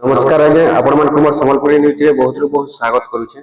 नमस्कार आज्ञा आपण मानकु मोर संबलपुरी न्यूज रे बहुत बहुत स्वागत करूछे।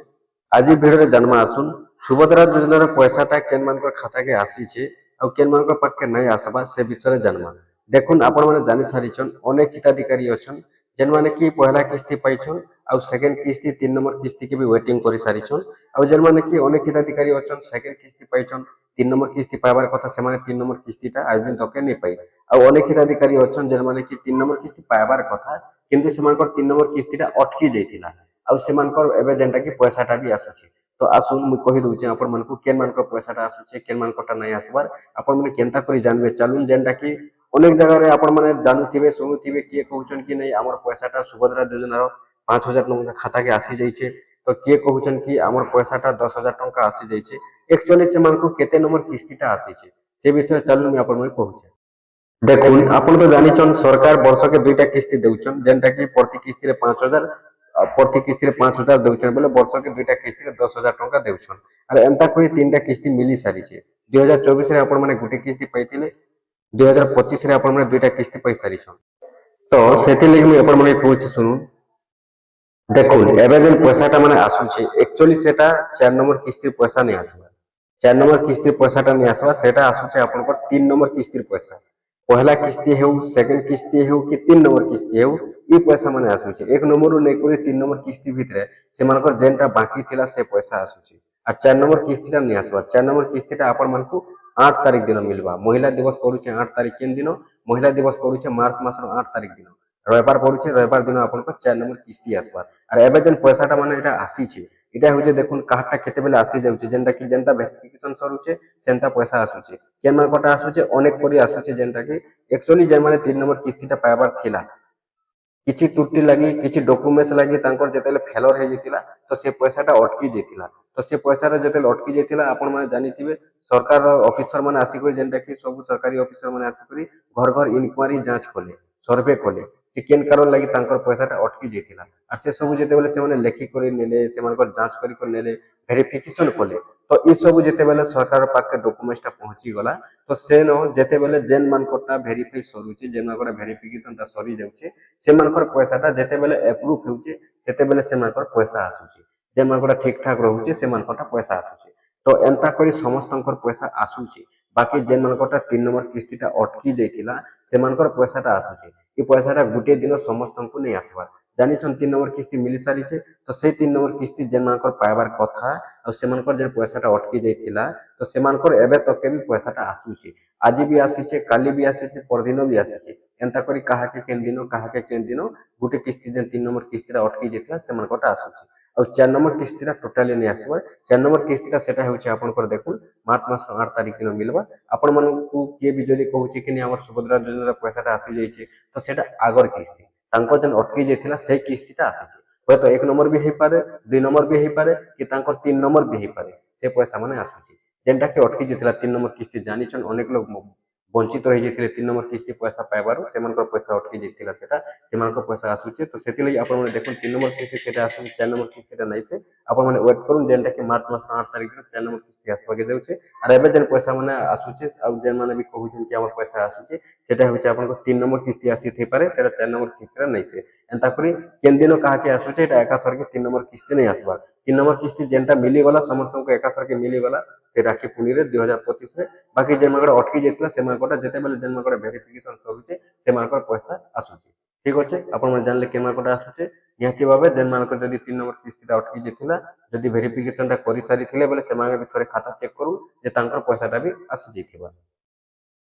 आज वीडियो रे जन्म आसुन सुभद्रा योजना रे पैसाटा केन मानकर खाता के आसी छे आ केन मानकर पाके नै आसबा से विषय रे जन्म देखुन आपण माने जानि सारिछन अनेक हिताधिकारी अछन जेन माने कि पहला किस्ती पाइछन आ सेकंड किस्ती 3 नंबर किस्ती के भी वेटिंग करि सारिछन आ जेन माने कि अनेक हिताधिकारी अछन सेकंड किस्ती पाइछन 3 नंबर किस्ती पाइबार कथा से माने 3 नंबर किस्तीटा आज दिन तक नै पाइ आ अनेक हिताधिकारी अछन जेन माने कि 3 नंबर किस्ती पाइबार कथा किंतु सेमानकर 3 नंबर किस्तीटा अटकी जाइथिला आ सेमानकर एबे जेंटा कि पैसाटा भी आसुची तो आसुन मु कहि दउचे आपण मानकु केन मानकर पैसाटा आसुची केन मानकटा नै आसबार आपण माने केनता करि जानबे चालुन जेंटा कि अनेक जगह रे आपण माने जानुथिबे सुनुथिबे किए कहउछन कि नै हमर पैसाटा सुभद्रा योजना रो 5000 टका खाता के आसी जाइछे तो किए कहउछन कि हमर पैसाटा 10000 टका आसी जाइछे एक्चुअली सेमानकु केते नंबर किस्तीटा आसीछे से विषय चालुन मैं आपण माने कहउछे। देखुन आपण तो जानिछन सरकार वर्ष के दुईटा किस्ती देउछन जेंटा कि प्रति किस्ती रे 5000 प्रति किस्ती रे 5000 देउछन बोले वर्ष के दुईटा किस्ती रे 10000 टका देउछन अरे एंता कोई तीनटा किस्ती मिली सारी छे 2024 रे आपण माने गुटे किस्ती पाइतिले 2025 रे आपण माने दुईटा किस्ती पाइ सारी छन तो सेति लागि मैं आपण माने कहउछि सुनु देखुन एबे जेन पैसाटा माने आसुछि एक्चुअली सेटा 4 नंबर किस्ती पैसा नै आसबा 4 नंबर किस्ती पैसाटा नै आसबा सेटा आसुछि आपनकर 3 नंबर किस्ती पैसा पहला किस्ती हेउ सेकंड किस्ती हेउ कि 3 नंबर किस्ती हेउ ई पैसा माने आसुछि एक नंबर रो नै कोइ 3 नंबर किस्ती भितरे से मानकर जेनटा बाकी थिला से पैसा आसुछि आ 4 नंबर किस्तीटा नै आसबा 4 नंबर किस्तीटा आपण मानकु 8 तारिख दिन मिलबा महिला दिवस पड़ुछे 8 तारिख केन दिन महिला दिवस पड़ुछे मार्च मास रो 8 तारिख दिन रविवार पड़ुछे रविवार दिन आपण को 4 नंबर किस्ती आसबा और एबे जेन पैसाटा माने एटा आसी छे एटा होजे देखुन काहटा केते बेले आसी जाउछे जेनटा कि जेनटा वेरिफिकेशन सरुछे सेंता पैसा आसुछे केन मान कोटा आसुछे अनेक परि आसुछे जेनटा कि एक्चुअली जे माने 3 नंबर किस्तीटा पाइबार थिला किछि त्रुटि लागि किछि डॉक्यूमेंट्स लागि तांकर जेतेले फेलर हे जेतिला तो से पैसाटा अटकी जेतिला तो से पैसाटा जेतेले अटकी जेतिला आपण माने जानिथिबे सरकार ऑफिसर माने आसी करी जेनटा कि सब सरकारी ऑफिसर माने आसी करी घर घर इंक्वायरी जांच कोले सर्वे कोले जे केन कारण लागि तांकर पैसाटा अटकी जेतिला आ से सब जेतेबेले से माने लेखि करी नेले से मानकर जांच करी को नेले वेरिफिकेशन कोले तो ई सब जेतेबेले सरकार पाके डॉक्यूमेंट्सटा पहुंची गला तो से न जेतेबेले जेन मानकटा वेरीफाई सरुचे जेन मानकर वेरिफिकेशनटा सरी जाउचे से मानकर पैसाटा जेतेबेले अप्रूव होउचे सेतेबेले से मानकर पैसा आसुचे जेन मानकटा ठीक ठाक रहउचे से मानकटा पैसा आसुचे तो एंता करी समस्तंकर पैसा आसुचे बाकी जेन मानकटा 3 नंबर किस्तीटा अटकी जाइथिला से मानकर पैसाटा आसुचे ई पैसाटा गुटे दिन समस्तंकु नै आसबा जानिछन 3 नंबर किस्ती मिली सारी छे तो से 3 नंबर किस्ती जेन मानकर पाइबार कथा आ से मानकर जेन पैसाटा अटकी जाइथिला तो से मानकर एबे तक के भी पैसाटा आसुचे आज भी आसीचे काली भी आसीचे परदिन भी आसीचे एंता करी काहा के केन दिन गुटे किस्ती जेन 3 नंबर किस्तीटा अटकी जाइथिला से मानकटा आसुचे आ 4 नंबर किस्तीटा टोटली नै आसबा 4 नंबर किस्तीटा सेटा होउचे आपनकर देखुन मार्च मास 8 तारिख दिन मिलबा आपण मानकु के भी जदी कहउचे कि हमर सुभद्रा योजना पैसाटा आसी जाइछे तो सेटा आगर किस्ती तांको जन अटकी जाइथिला से किस्तीटा आसीछे होय तो 1 नंबर भी हे पारे 2 नंबर भी हे पारे कि तांकर 3 नंबर भी हे पारे से पैसा माने आसुछे जेनटा कि अटकी जाइथिला 3 नंबर किस्ती जानिछन अनेक लोग वंचित रहि जेतिले 3 नंबर किस्ती पैसा पाइबारो सेमानकर पैसा अटकी जेतिला सेटा सेमानकर पैसा आसुचे तो सेति लई आपण माने देखुन 3 नंबर किस्ती सेटा आसु 4 नंबर किस्तीटा नै से आपण माने वेट करूं जेनटा कि मार्च मास 8 तारिख दिन 4 नंबर किस्ती आसबा के देउचे आ एबे जेन पैसा माने आसुचे आ जेन माने भी कहउछन कि हमर पैसा आसुचे सेटा होचे आपण को 3 नंबर किस्ती आसी थे पारे सेटा 4 नंबर किस्तीरा नै से एंता करी केन दिन काहा के आसुचे एटा एका थर के 3 नंबर किस्ती नै आसबा 3 नंबर किस्ती जेनटा मिली गला समस्त को एका थर के मिली गला से राखी पुनी रे 2025 रे बाकी जेन मानकर अटकी जेतला से मानकटा जेते बेले जेन मानकर वेरिफिकेशन सरुचे से मानकर पैसा आसुचे ठीक अछि आपण मन जानले केन मानकटा आसुचे निहाती भाबे जेन मानकर जदी 3 नंबर किस्तीटा अटकी जेतिला जदी वेरिफिकेशनटा करि सारी थिले बेले से माने भी थोरे खाता चेक करू जे तांकर पैसाटा भी आसी जेथिबा।